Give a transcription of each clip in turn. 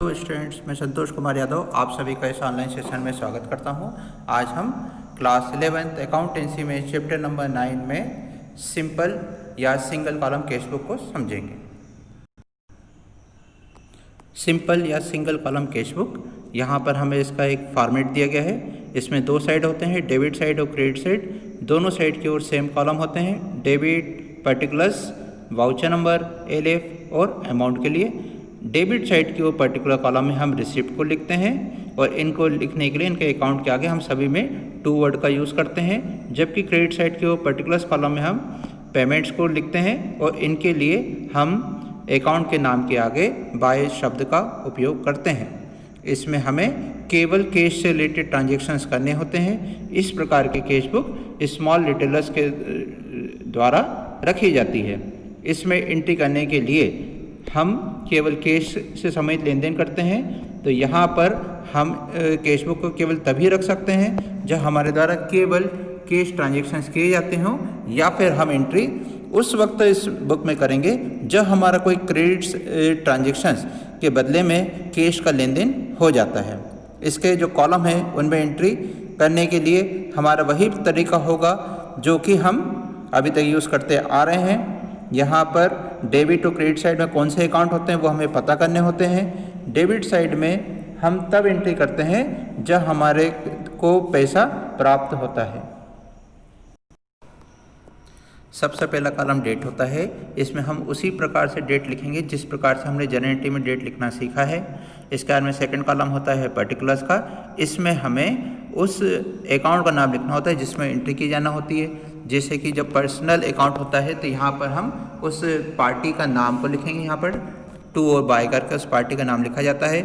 Hello students, मैं संतोष कुमार यादव आप सभी का इस ऑनलाइन सेशन में स्वागत करता हूं। आज हम क्लास 11th अकाउंटेंसी में चैप्टर नंबर 9 में सिंपल या सिंगल कॉलम कैश बुक को समझेंगे। सिंपल या सिंगल कॉलम कैश बुक, यहाँ पर हमें इसका एक फॉर्मेट दिया गया है। इसमें दो साइड होते हैं, डेबिट साइड और क्रेडिट साइड। दोनों साइड की ओर सेम कॉलम होते हैं। Debit particulars, voucher number, LF और अमाउंट के लिए। डेबिट साइड की ओर पर्टिकुलर कॉलम में हम रिसिप्ट को लिखते हैं और इनको लिखने के लिए इनके अकाउंट के आगे हम सभी में टू वर्ड का यूज़ करते हैं। जबकि क्रेडिट साइड की ओर पर्टिकुलर्स कॉलम में हम पेमेंट्स को लिखते हैं और इनके लिए हम अकाउंट के नाम के आगे बाय शब्द का उपयोग करते हैं। इसमें हमें केवल कैश से रिलेटेड ट्रांजेक्शन्स करने होते हैं। इस प्रकार की कैश बुक स्मॉल रिटेलर्स के द्वारा रखी जाती है। इसमें एंट्री करने के लिए हम केवल कैश से संबंधित लेन देन करते हैं। तो यहाँ पर हम कैश बुक को केवल तभी रख सकते हैं जब हमारे द्वारा केवल कैश ट्रांजेक्शन्स किए जाते हों, या फिर हम एंट्री उस वक्त इस बुक में करेंगे जब हमारा कोई क्रेडिट ट्रांजेक्शन्स के बदले में कैश का लेन देन हो जाता है। इसके जो कॉलम है उनमें एंट्री करने के लिए हमारा वही तरीका होगा जो कि हम अभी तक यूज़ करते आ रहे हैं। यहाँ पर डेबिट और क्रेडिट साइड में कौन से अकाउंट होते हैं वो हमें पता करने होते हैं। डेबिट साइड में हम तब एंट्री करते हैं जब हमारे को पैसा प्राप्त होता है। सबसे पहला कॉलम डेट होता है। इसमें हम उसी प्रकार से डेट लिखेंगे जिस प्रकार से हमने जनरल एंट्री में डेट लिखना सीखा है। इसके बाद में सेकंड कॉलम होता है पर्टिकुलर्स का। इसमें हमें उस अकाउंट का नाम लिखना होता है जिसमें एंट्री की जाना होती है। जैसे कि जब पर्सनल अकाउंट होता है तो यहाँ पर हम उस पार्टी का नाम को लिखेंगे। यहाँ पर टू और बाय करके उस पार्टी का नाम लिखा जाता है।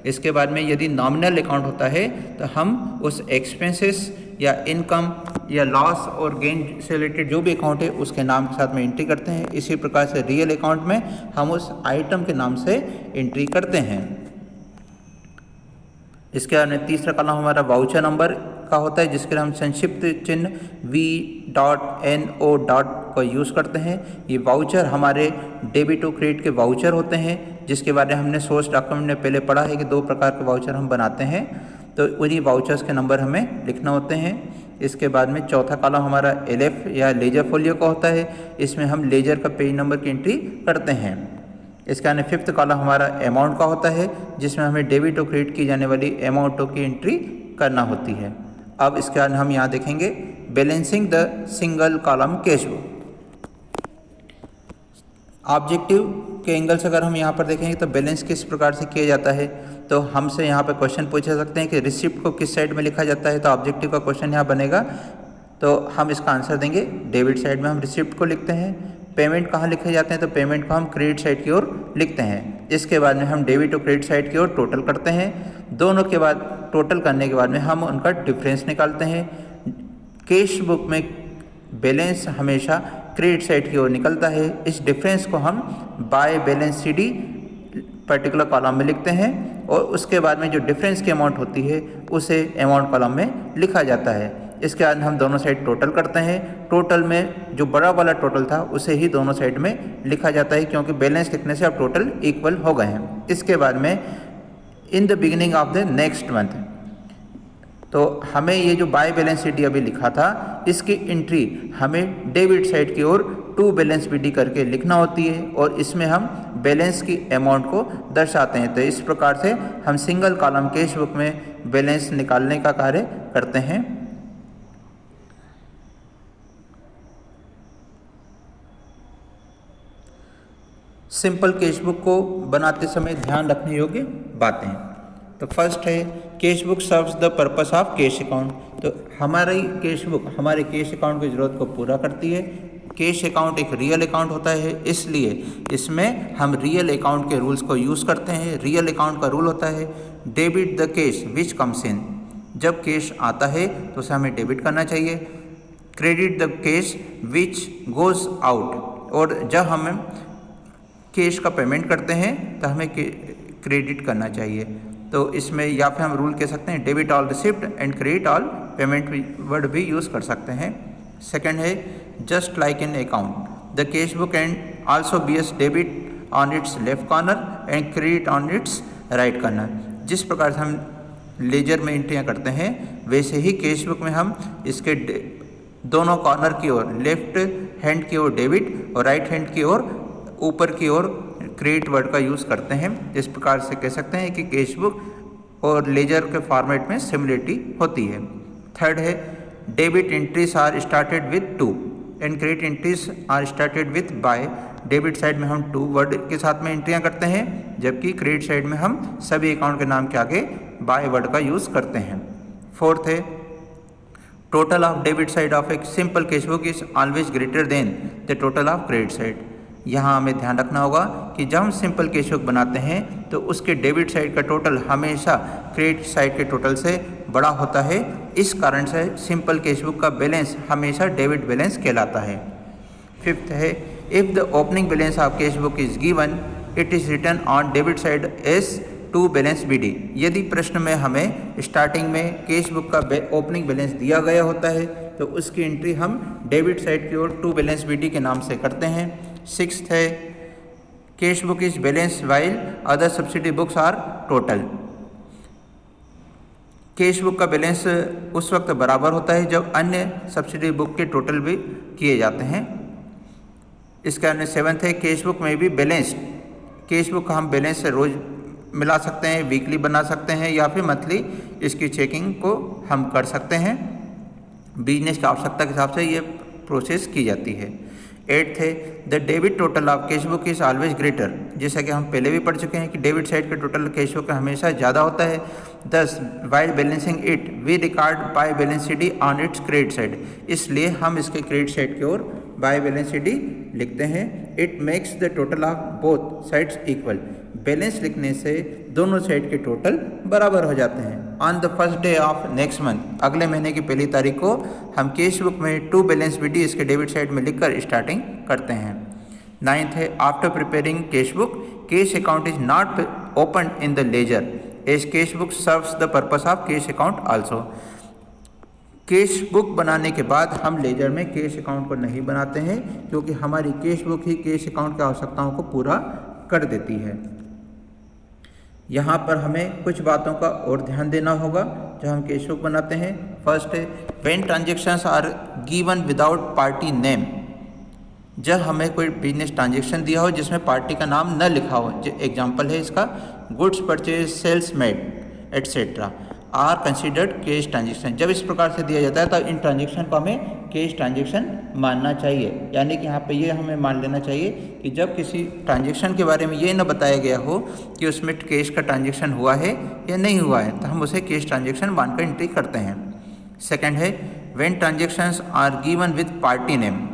इसके बाद में यदि नॉमिनल अकाउंट होता है तो हम उस एक्सपेंसेस या इनकम या लॉस और गेन से रिलेटेड जो भी अकाउंट है उसके नाम के साथ में एंट्री करते हैं। इसी प्रकार से रियल अकाउंट में हम उस आइटम के नाम से एंट्री करते हैं। इसके बाद में तीसरा कॉलम हमारा वाउचर नंबर का होता है, जिसके लिए हम संक्षिप्त चिन्ह V.NO. का यूज़ करते हैं। ये वाउचर हमारे डेबिट और क्रेडिट के वाउचर होते हैं, जिसके बारे में हमने सोर्स डॉक्यूमेंट में पहले पढ़ा है कि दो प्रकार के वाउचर हम बनाते हैं। तो उन्हीं वाउचर्स के नंबर हमें लिखना होते हैं। इसके बाद में चौथा कॉलम हमारा LF या लेजर फोलियो का होता है। इसमें हम लेजर का पेज नंबर की एंट्री करते हैं। इसके बाद फिफ्थ कॉलम हमारा अमाउंट का होता है, जिसमें हमें डेबिट और क्रेडिट की जाने वाली अमाउंटों की एंट्री करना होती है। अब इसके बाद हम यहाँ देखेंगे balancing the single column cash book. Objective के एंगल से अगर हम यहाँ पर देखेंगे तो बैलेंस किस प्रकार से किया जाता है, तो हमसे यहाँ पर क्वेश्चन पूछे सकते हैं कि रिसिप्ट को किस साइड में लिखा जाता है। तो ऑब्जेक्टिव का क्वेश्चन यहाँ बनेगा, तो हम इसका आंसर देंगे डेबिट साइड में हम रिसिप्ट को लिखते हैं। पेमेंट कहाँ लिखे जाते हैं, तो पेमेंट को हम क्रेडिट साइड की ओर लिखते हैं। इसके बाद में हम डेबिट और क्रेडिट साइड की ओर टोटल करते हैं। दोनों के बाद टोटल करने के बाद में हम उनका डिफरेंस निकालते हैं। कैश बुक में बैलेंस हमेशा क्रेडिट साइड की ओर निकलता है। इस डिफरेंस को हम bye balance CD particular column में लिखते हैं और उसके बाद में जो डिफरेंस की अमाउंट होती है उसे अमाउंट कॉलम में लिखा जाता है। इसके बाद हम दोनों साइड टोटल करते हैं। टोटल में जो बड़ा वाला टोटल था उसे ही दोनों साइड में लिखा जाता है, क्योंकि बैलेंस लिखने से अब टोटल इक्वल हो गए हैं। इसके बाद में in the beginning of the next month, तो हमें ये जो बाय बैलेंस CD अभी लिखा था इसकी एंट्री हमें डेबिट साइड की ओर टू बैलेंस BD करके लिखना होती है और इसमें हम बैलेंस की अमाउंट को दर्शाते हैं। तो इस प्रकार से हम सिंगल कॉलम कैश बुक में बैलेंस निकालने का कार्य करते हैं। सिंपल कैश बुक को बनाते समय ध्यान रखने योग्य बातें। तो फर्स्ट है cash book serves the purpose of cash account. तो हमारी कैश बुक हमारे कैश अकाउंट की ज़रूरत को पूरा करती है। कैश अकाउंट एक रियल अकाउंट होता है, इसलिए इसमें हम रियल अकाउंट के रूल्स को यूज़ करते हैं। रियल अकाउंट का रूल होता है debit the cash which comes in. जब कैश आता है तो उसे हमें डेबिट करना चाहिए। Credit the cash which goes out, और जब हम कैश का पेमेंट करते हैं तो हमें क्रेडिट करना चाहिए। तो इसमें या फिर हम रूल कह सकते हैं debit all receipt and credit all payment word भी यूज़ कर सकते हैं। सेकंड है just like in account the cash book and also be S debit on its left corner and credit on its right करना। जिस प्रकार से हम लेजर में एंट्रियाँ करते हैं वैसे ही कैश बुक में हम इसके दोनों कॉर्नर की ओर, लेफ्ट हैंड की ओर डेबिट और राइट हैंड की ओर ऊपर की ओर क्रेडिट वर्ड का यूज़ करते हैं। इस प्रकार से कह सकते हैं कि कैश बुक और लेजर के फॉर्मेट में सिमिलरिटी होती है। थर्ड है debit entries are started with to and credit entries are started with by. Debit side में हम टू वर्ड के साथ में एंट्रियाँ करते हैं, जबकि क्रेडिट साइड में हम सभी अकाउंट के नाम के आगे बाय वर्ड का यूज़ करते हैं। फोर्थ है total of debit side of a simple cash book is always greater than the total of credit side. यहाँ हमें ध्यान रखना होगा कि जब हम सिंपल कैश बुक बनाते हैं तो उसके डेबिट साइड का टोटल हमेशा क्रेडिट साइड के टोटल से बड़ा होता है। इस कारण से सिंपल कैश बुक का बैलेंस हमेशा डेबिट बैलेंस कहलाता है। फिफ्थ है if the opening balance of cash book is given it is written on debit side as to balance BD। यदि प्रश्न में हमें स्टार्टिंग में कैश बुक का ओपनिंग बैलेंस दिया गया होता है तो उसकी एंट्री हम डेबिट साइड की ओर टू बैलेंस BD के नाम से करते हैं। सिक्स्थ है cash book is balance while other subsidy books are total. Cash book का बैलेंस उस वक्त बराबर होता है जब अन्य सब्सिडी बुक के टोटल भी किए जाते हैं। इसके अन्य सेवन्थ है कैश बुक में भी बैलेंस्ड। कैश बुक का हम बैलेंस से रोज मिला सकते हैं, वीकली बना सकते हैं या फिर मंथली इसकी चेकिंग को हम कर सकते हैं। बिजनेस की आवश्यकता के हिसाब से ये प्रोसेस की जाती है। एट्थ है the debit total of cash book is always greater. जैसा कि हम पहले भी पढ़ चुके हैं कि डेबिट साइड का टोटल कैश बुक का हमेशा ज़्यादा होता है। Thus while balancing it we record by balance CD on its credit side. इसलिए हम इसके क्रेडिट साइड की ओर बाय बैलेंस CD लिखते हैं। It makes the total of both sides equal. Balance लिखने से दोनों साइड के टोटल बराबर हो जाते हैं। On the first day of next month, अगले महीने की पहली तारीख को हम कैश बुक में टू बैलेंस BD इसके डेबिट साइड में लिखकर स्टार्टिंग करते हैं। नाइन्थ है after preparing cash book cash account is not open in the ledger as cash book serves the purpose of cash account also. Cash book बनाने के बाद हम लेजर में कैश अकाउंट को नहीं बनाते हैं क्योंकि हमारी कैश बुक ही कैश अकाउंट की आवश्यकताओं को पूरा कर देती है। यहाँ पर हमें कुछ बातों का और ध्यान देना होगा जब हम कैश बुक बनाते हैं। फर्स्ट है when transactions are given without party name. जब हमें कोई बिजनेस ट्रांजेक्शन दिया हो जिसमें पार्टी का नाम न लिखा हो, एग्जांपल है इसका goods purchase sales made etcetera are considered cash transaction. जब इस प्रकार से दिया जाता है तब इन ट्रांजेक्शन को हमें कैश ट्रांजेक्शन मानना चाहिए। यानी कि यहाँ पे ये हमें मान लेना चाहिए कि जब किसी ट्रांजेक्शन के बारे में ये न बताया गया हो कि उसमें कैश का ट्रांजेक्शन हुआ है या नहीं हुआ है तो हम उसे कैश ट्रांजेक्शन मानकर एंट्री करते हैं। सेकेंड है when transactions are given with party name.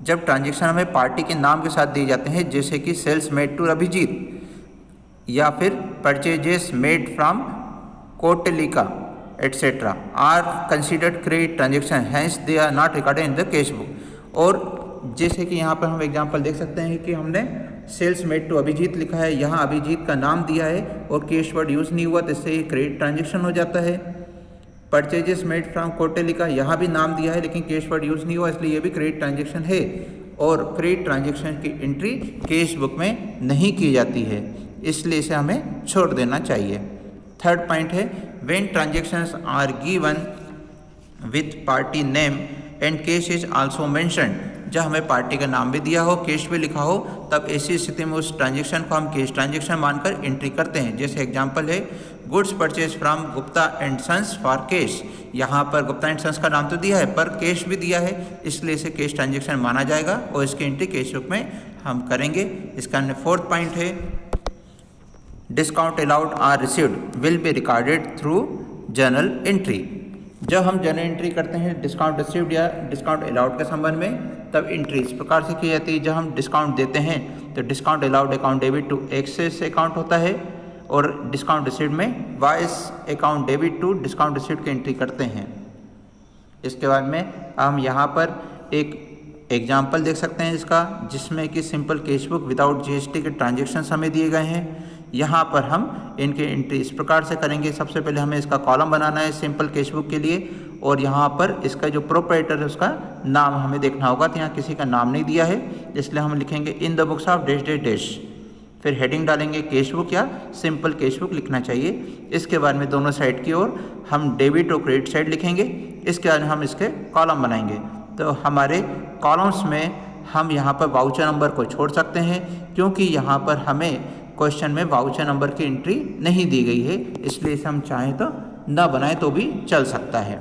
जब ट्रांजेक्शन हमें पार्टी के नाम के साथ दिए जाते हैं जैसे कि सेल्स मेड टू अभिजीत या फिर purchases made from Kotlika etcetera are considered credit transactions hence they are not recorded in the cash book. और जैसे कि यहाँ पर हम एग्जांपल देख सकते हैं कि हमने सेल्स मेड टू अभिजीत लिखा है, यहाँ अभिजीत का नाम दिया है और कैश वर्ड यूज़ नहीं हुआ तो इससे ये क्रेडिट ट्रांजेक्शन हो जाता है। परचेजेस मेड फ्रॉम कोटेलिका, यहाँ भी नाम दिया है लेकिन कैश वर्ड यूज़ नहीं हुआ इसलिए ये भी क्रेडिट ट्रांजेक्शन है और क्रेडिट ट्रांजेक्शन की एंट्री कैश बुक में नहीं की जाती है, इसलिए इसे हमें छोड़ देना चाहिए। थर्ड पॉइंट है when transactions are given with party name and cash is also mentioned. जब हमें पार्टी का नाम भी दिया हो कैश भी लिखा हो तब ऐसी स्थिति में उस ट्रांजेक्शन को हम कैश ट्रांजेक्शन मानकर एंट्री करते हैं। जैसे एग्जांपल है goods purchase from Gupta and sons for cash. यहाँ पर गुप्ता एंड सन्स का नाम तो दिया है पर कैश भी दिया है इसलिए इसे कैश ट्रांजेक्शन माना जाएगा और इसकी एंट्री कैश बुक में हम करेंगे। इसका फोर्थ पॉइंट है discount allowed or received will be recorded through journal entry. जब हम जर्नल एंट्री करते हैं डिस्काउंट रिसीव्ड या डिस्काउंट अलाउड के संबंध में तब एंट्री इस प्रकार से की जाती है। जब हम डिस्काउंट देते हैं तो discount allowed account debit to access account होता है और डिस्काउंट रिसीव्ड में vice account debit to discount received की एंट्री करते हैं। इसके बाद में हम यहाँ पर एक एग्जाम्पल देख सकते हैं इसका जिसमें कि simple cash book without GST के ट्रांजेक्शन्स हमें दिए गए हैं। यहाँ पर हम इनके एंट्री इस प्रकार से करेंगे। सबसे पहले हमें इसका कॉलम बनाना है सिंपल कैश बुक के लिए और यहाँ पर इसका जो प्रोप्राइटर है उसका नाम हमें देखना होगा। तो यहाँ किसी का नाम नहीं दिया है इसलिए हम लिखेंगे in the books of dash dash dash. फिर हेडिंग डालेंगे कैश बुक या सिंपल कैश बुक लिखना चाहिए। इसके बाद में दोनों साइड की ओर हम डेबिट और क्रेडिट साइड लिखेंगे। इसके बाद हम इसके कॉलम बनाएंगे। तो हमारे कॉलम्स में हम यहाँ पर वाउचर नंबर को छोड़ सकते हैं, क्योंकि यहाँ पर हमें क्वेश्चन में वाउचर नंबर की एंट्री नहीं दी गई है, इसलिए इसे हम चाहें तो ना बनाएं तो भी चल सकता है।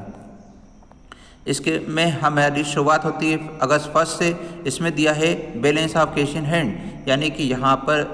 इसके में हमारी शुरुआत होती है अगस्त 1 से। इसमें दिया है balance of cash in hand, यानी कि यहाँ पर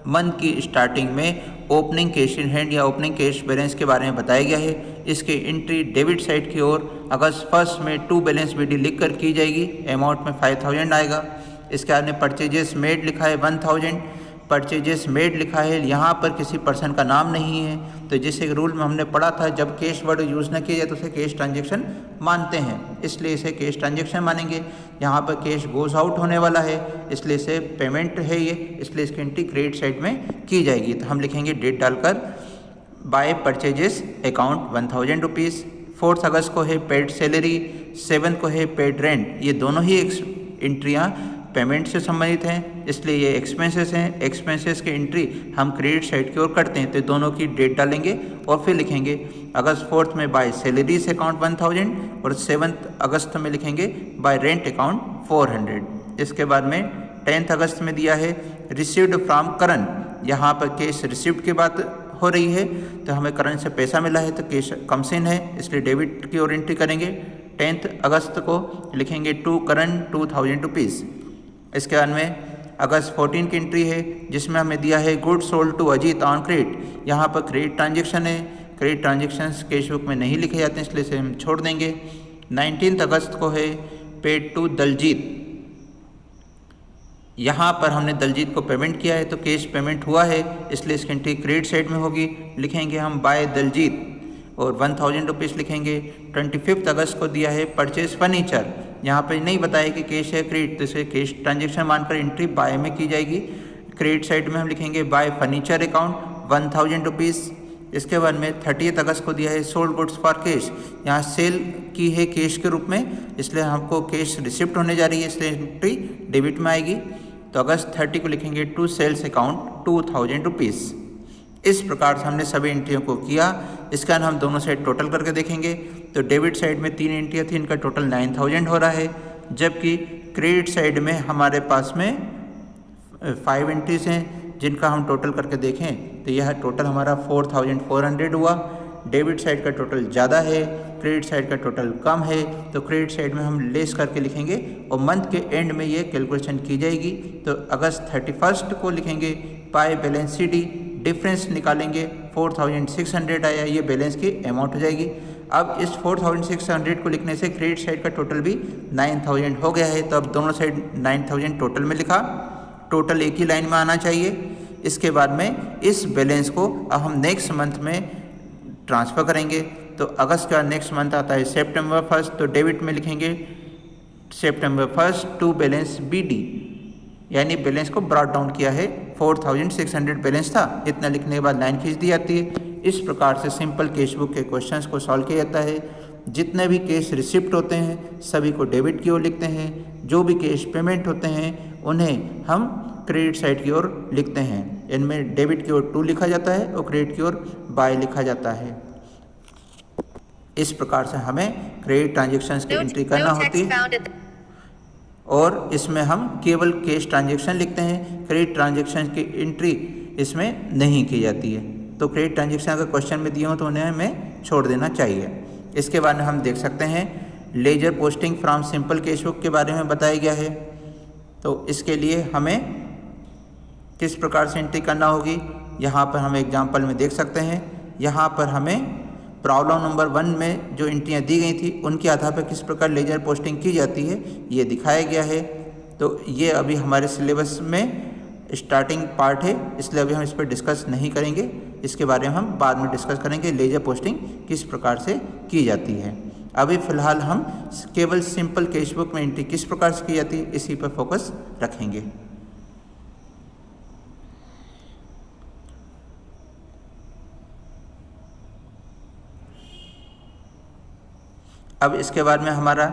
मंथ की स्टार्टिंग में ओपनिंग कैश इन हैंड या ओपनिंग कैश बैलेंस के बारे में बताया गया है। इसकी एंट्री डेबिट साइड की ओर अगस्त 1 में टू बैलेंस बीडी लिख कर की जाएगी। अमाउंट में 5000 आएगा। इसके बाद में परचेजेस मेड लिखा है 1000, परचेजेस मेड लिखा है, यहाँ पर किसी पर्सन का नाम नहीं है। तो जैसे रूल में हमने पढ़ा था, जब कैश वर्ड यूज़ न किया जाए तो उसे कैश ट्रांजेक्शन मानते हैं, इसलिए इसे कैश ट्रांजेक्शन मानेंगे। यहाँ पर कैश गोज आउट होने वाला है, इसलिए इसे पेमेंट है ये, इसलिए इसकी एंट्री क्रेडिट साइड में की जाएगी। तो हम लिखेंगे डेट डालकर बाय परचेजेस अकाउंट 1000 रुपीज़। 4 अगस्त को है पेड सैलरी, 7 को है पेड रेंट। ये दोनों ही एंट्रियाँ पेमेंट से संबंधित हैं, इसलिए ये एक्सपेंसेस हैं। एक्सपेंसेस की एंट्री हम क्रेडिट साइड की ओर करते हैं, तो दोनों की डेट डालेंगे और फिर लिखेंगे अगस्त 4 में बाय सैलरीज अकाउंट 1000 और 7 अगस्त में लिखेंगे बाय रेंट अकाउंट 400। इसके बाद में 10 अगस्त में दिया है रिसीव्ड फ्रॉम करण। यहाँ पर कैश रिसीव्ड की बात हो रही है, तो हमें करण से पैसा मिला है, तो कैश कमसिन है, इसलिए डेबिट की ओर एंट्री करेंगे। 10 अगस्त को लिखेंगे टू करण 2000 रुपीज़। इसके बाद में अगस्त 14 की एंट्री है, जिसमें हमें दिया है good sold to Ajit on credit. यहाँ पर क्रेडिट ट्रांजेक्शन है, क्रेडिट ट्रांजेक्शन्स कैश बुक में नहीं लिखे जाते हैं, इसलिए इसे हम छोड़ देंगे। 19 अगस्त को है पेड टू दलजीत। यहाँ पर हमने दलजीत को पेमेंट किया है, तो कैश पेमेंट हुआ है, इसलिए इसकी एंट्री क्रेडिट साइड में होगी। लिखेंगे हम बाय दलजीत और 1000 रुपीज़ लिखेंगे। 25 अगस्त को दिया है परचेज फर्नीचर। यहाँ पे नहीं बताया कि कैश है क्रेडिट, तो इसे कैश ट्रांजेक्शन मानकर एंट्री बाय में की जाएगी। क्रेडिट साइड में हम लिखेंगे बाय फर्नीचर अकाउंट 1000 रुपीज़। इसके बाद में 30 अगस्त को दिया है सोल्ड गुड्स फॉर कैश। यहाँ सेल की है कैश के रूप में, इसलिए हमको कैश रिसिप्ट होने जा रही है, इसलिए एंट्री डेबिट में आएगी। तो अगस्त 30 को लिखेंगे टू सेल्स अकाउंट 2000 रुपीज़। इस प्रकार से हमने सभी एंट्रियों को किया। इसके बाद हम दोनों साइड टोटल करके देखेंगे, तो डेबिट साइड में 3 एंट्रियाँ थी, इनका टोटल 9000 हो रहा है, जबकि क्रेडिट साइड में हमारे पास में 5 एंट्रीज हैं, जिनका हम टोटल करके देखें तो यह टोटल हमारा 4400 हुआ। डेबिट साइड का टोटल ज़्यादा है, क्रेडिट साइड का टोटल कम है, तो क्रेडिट साइड में हम लेस करके लिखेंगे और मंथ के एंड में ये कैलकुलेशन की जाएगी। तो अगस्त 31 को लिखेंगे by balance C D, difference निकालेंगे 4600 आया, ये बैलेंस की अमाउंट हो जाएगी। अब इस 4600 को लिखने से क्रेडिट साइड का टोटल भी 9000 हो गया है, तो अब दोनों साइड 9000 टोटल में लिखा, टोटल एक ही लाइन में आना चाहिए। इसके बाद में इस बैलेंस को अब हम नेक्स्ट मंथ में ट्रांसफ़र करेंगे। तो अगस्त का नेक्स्ट मंथ आता है सितंबर 1, तो डेबिट में लिखेंगे सितंबर 1 टू बैलेंस बी डी, यानी बैलेंस को ब्रॉट डाउन किया है। 4600 बैलेंस था, इतना लिखने के बाद लाइन खींच दी जाती है। इस प्रकार से सिंपल कैश बुक के क्वेश्चंस को सॉल्व किया जाता है। जितने भी कैश रिसिप्ट होते हैं सभी को डेबिट की ओर लिखते हैं, जो भी कैश पेमेंट होते हैं उन्हें हम क्रेडिट साइड की ओर लिखते हैं। इनमें डेबिट की ओर टू लिखा जाता है और क्रेडिट की ओर बाय लिखा जाता है। इस प्रकार से हमें क्रेडिट ट्रांजेक्शन्स की एंट्री करना होती है और इसमें हम केवल कैश ट्रांजेक्शन लिखते हैं, क्रेडिट ट्रांजेक्शन की एंट्री इसमें नहीं की जाती है। तो क्रेडिट ट्रांजेक्शन अगर क्वेश्चन में दिए हो तो उन्हें हमें छोड़ देना चाहिए। इसके बाद में हम देख सकते हैं ledger posting from simple cash book के बारे में बताया गया है। तो इसके लिए हमें किस प्रकार से एंट्री करना होगी, यहाँ पर हम एग्जाम्पल में देख सकते हैं। यहाँ पर हमें प्रॉब्लम नंबर 1 में जो एंट्रियाँ दी गई थी उनके आधार पर किस प्रकार लेजर पोस्टिंग की जाती है ये दिखाया गया है। तो ये अभी हमारे सिलेबस में स्टार्टिंग पार्ट है, इसलिए अभी हम इस पर डिस्कस नहीं करेंगे। इसके बारे में हम बाद में डिस्कस करेंगे लेजर पोस्टिंग किस प्रकार से की जाती है। अभी फ़िलहाल हम केवल सिंपल कैश बुक में एंट्री किस प्रकार से की जाती है इसी पर फोकस रखेंगे। अब इसके बाद में हमारा